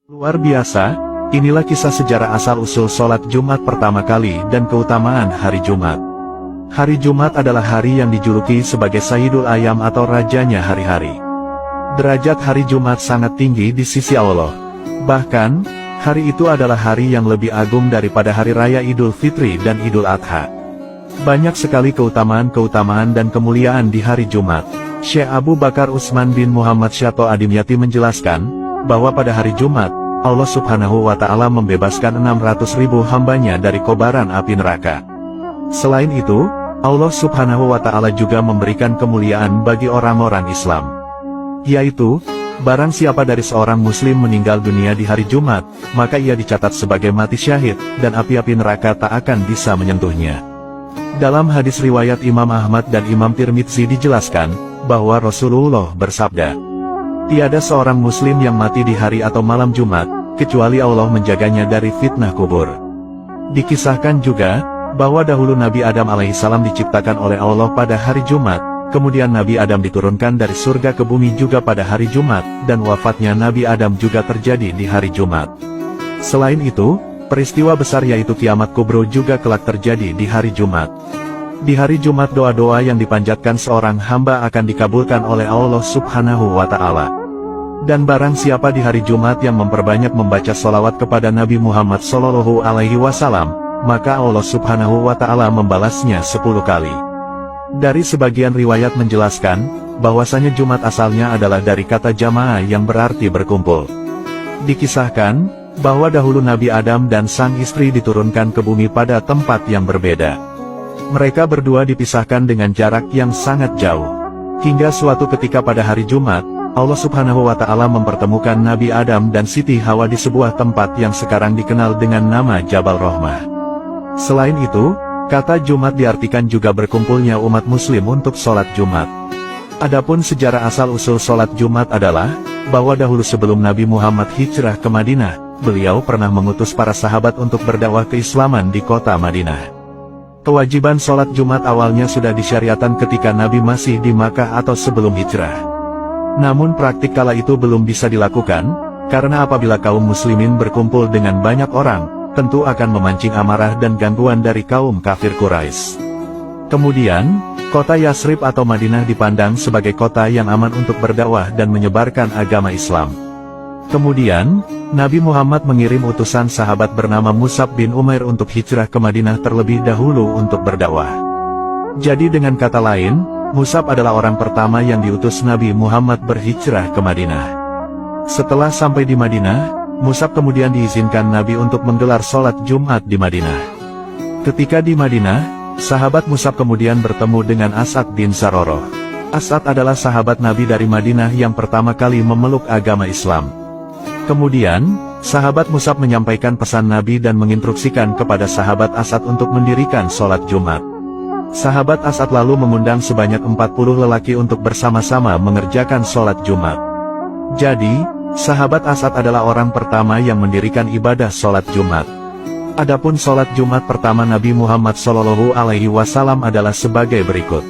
Luar biasa, inilah kisah sejarah asal-usul sholat Jumat pertama kali dan keutamaan hari Jumat. Hari Jumat adalah hari yang dijuluki sebagai Sayyidul Ayam atau rajanya hari-hari. Derajat hari Jumat sangat tinggi di sisi Allah. Bahkan, hari itu adalah hari yang lebih agung daripada hari raya Idul Fitri dan Idul Adha. Banyak sekali keutamaan-keutamaan dan kemuliaan di hari Jumat. Syekh Abu Bakar Utsman bin Muhammad Syato Adimyati menjelaskan, bahwa pada hari Jumat, Allah Subhanahu wa Ta'ala membebaskan 600.000 hambanya dari kobaran api neraka. Selain itu, Allah Subhanahu wa Ta'ala juga memberikan kemuliaan bagi orang-orang Islam, yaitu, barang siapa dari seorang muslim meninggal dunia di hari Jumat, maka ia dicatat sebagai mati syahid, dan api-api neraka tak akan bisa menyentuhnya. Dalam hadis riwayat Imam Ahmad dan Imam Tirmidzi dijelaskan, bahwa Rasulullah bersabda, tiada seorang muslim yang mati di hari atau malam Jumat, kecuali Allah menjaganya dari fitnah kubur. Dikisahkan juga, bahwa dahulu Nabi Adam alaihissalam diciptakan oleh Allah pada hari Jumat, kemudian Nabi Adam diturunkan dari surga ke bumi juga pada hari Jumat, dan wafatnya Nabi Adam juga terjadi di hari Jumat. Selain itu, peristiwa besar yaitu kiamat kubro juga kelak terjadi di hari Jumat. Di hari Jumat doa-doa yang dipanjatkan seorang hamba akan dikabulkan oleh Allah Subhanahu wa Ta'ala. Dan barang siapa di hari Jumat yang memperbanyak membaca sholawat kepada Nabi Muhammad Sallallahu Alaihi Wasallam, maka Allah Subhanahu wa Ta'ala membalasnya 10 kali. Dari sebagian riwayat menjelaskan, bahwasanya Jumat asalnya adalah dari kata jamaah yang berarti berkumpul. Dikisahkan, bahwa dahulu Nabi Adam dan sang istri diturunkan ke bumi pada tempat yang berbeda. Mereka berdua dipisahkan dengan jarak yang sangat jauh. Hingga suatu ketika pada hari Jumat, Allah Subhanahu wa Ta'ala mempertemukan Nabi Adam dan Siti Hawa di sebuah tempat yang sekarang dikenal dengan nama Jabal Rahmah. Selain itu, kata Jumat diartikan juga berkumpulnya umat muslim untuk sholat Jumat. Adapun sejarah asal-usul sholat Jumat adalah, bahwa dahulu sebelum Nabi Muhammad hijrah ke Madinah, beliau pernah mengutus para sahabat untuk berdakwah keislaman di kota Madinah. Kewajiban sholat Jumat awalnya sudah disyariatkan ketika Nabi masih di Makkah atau sebelum hijrah. Namun praktik kala itu belum bisa dilakukan, karena apabila kaum muslimin berkumpul dengan banyak orang, tentu akan memancing amarah dan gangguan dari kaum kafir Quraisy. Kemudian, kota Yasrib atau Madinah dipandang sebagai kota yang aman untuk berdakwah dan menyebarkan agama Islam. Kemudian, Nabi Muhammad mengirim utusan sahabat bernama Mus'ab bin Umair untuk hijrah ke Madinah terlebih dahulu untuk berdakwah. Jadi dengan kata lain, Mus'ab adalah orang pertama yang diutus Nabi Muhammad berhijrah ke Madinah. Setelah sampai di Madinah, Mus'ab kemudian diizinkan Nabi untuk menggelar sholat Jumat di Madinah. Ketika di Madinah, sahabat Mus'ab kemudian bertemu dengan As'ad bin Zaroroh. As'ad adalah sahabat Nabi dari Madinah yang pertama kali memeluk agama Islam. Kemudian, sahabat Mus'ab menyampaikan pesan Nabi dan menginstruksikan kepada sahabat As'ad untuk mendirikan sholat Jumat. Sahabat As'ad lalu mengundang sebanyak 40 lelaki untuk bersama-sama mengerjakan sholat Jumat. Jadi, sahabat As'ad adalah orang pertama yang mendirikan ibadah sholat Jumat. Adapun sholat Jumat pertama Nabi Muhammad Sallallahu Alaihi Wasallam adalah sebagai berikut.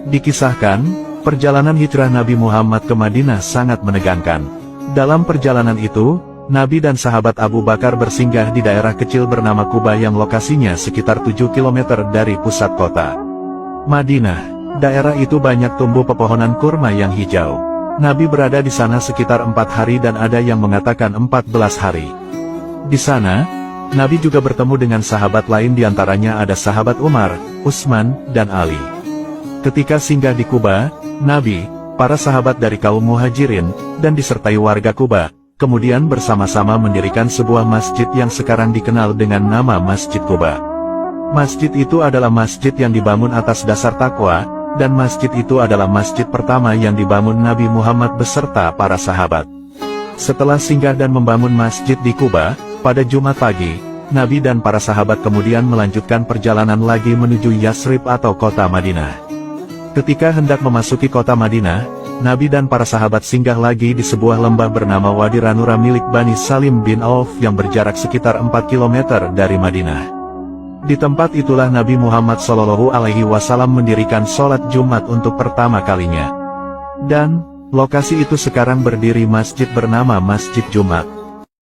Dikisahkan, perjalanan hijrah Nabi Muhammad ke Madinah sangat menegangkan. Dalam perjalanan itu, Nabi dan sahabat Abu Bakar bersinggah di daerah kecil bernama Kuba yang lokasinya sekitar 7 km dari pusat kota Madinah. Daerah itu banyak tumbuh pepohonan kurma yang hijau. Nabi berada di sana sekitar 4 hari dan ada yang mengatakan 14 hari. Di sana, Nabi juga bertemu dengan sahabat lain diantaranya ada sahabat Umar, Utsman, dan Ali. Ketika singgah di Kuba, Nabi, para sahabat dari kaum muhajirin, dan disertai warga Kuba, kemudian bersama-sama mendirikan sebuah masjid yang sekarang dikenal dengan nama Masjid Kuba. Masjid itu adalah masjid yang dibangun atas dasar takwa, dan masjid itu adalah masjid pertama yang dibangun Nabi Muhammad beserta para sahabat. Setelah singgah dan membangun masjid di Kuba, pada Jumat pagi, Nabi dan para sahabat kemudian melanjutkan perjalanan lagi menuju Yasrib atau kota Madinah. Ketika hendak memasuki kota Madinah, Nabi dan para sahabat singgah lagi di sebuah lembah bernama Wadi Ranura milik Bani Salim bin Auf yang berjarak sekitar 4 km dari Madinah. Di tempat itulah Nabi Muhammad Sallallahu Alaihi Wasallam mendirikan sholat Jumat untuk pertama kalinya. Dan, lokasi itu sekarang berdiri masjid bernama Masjid Jumat.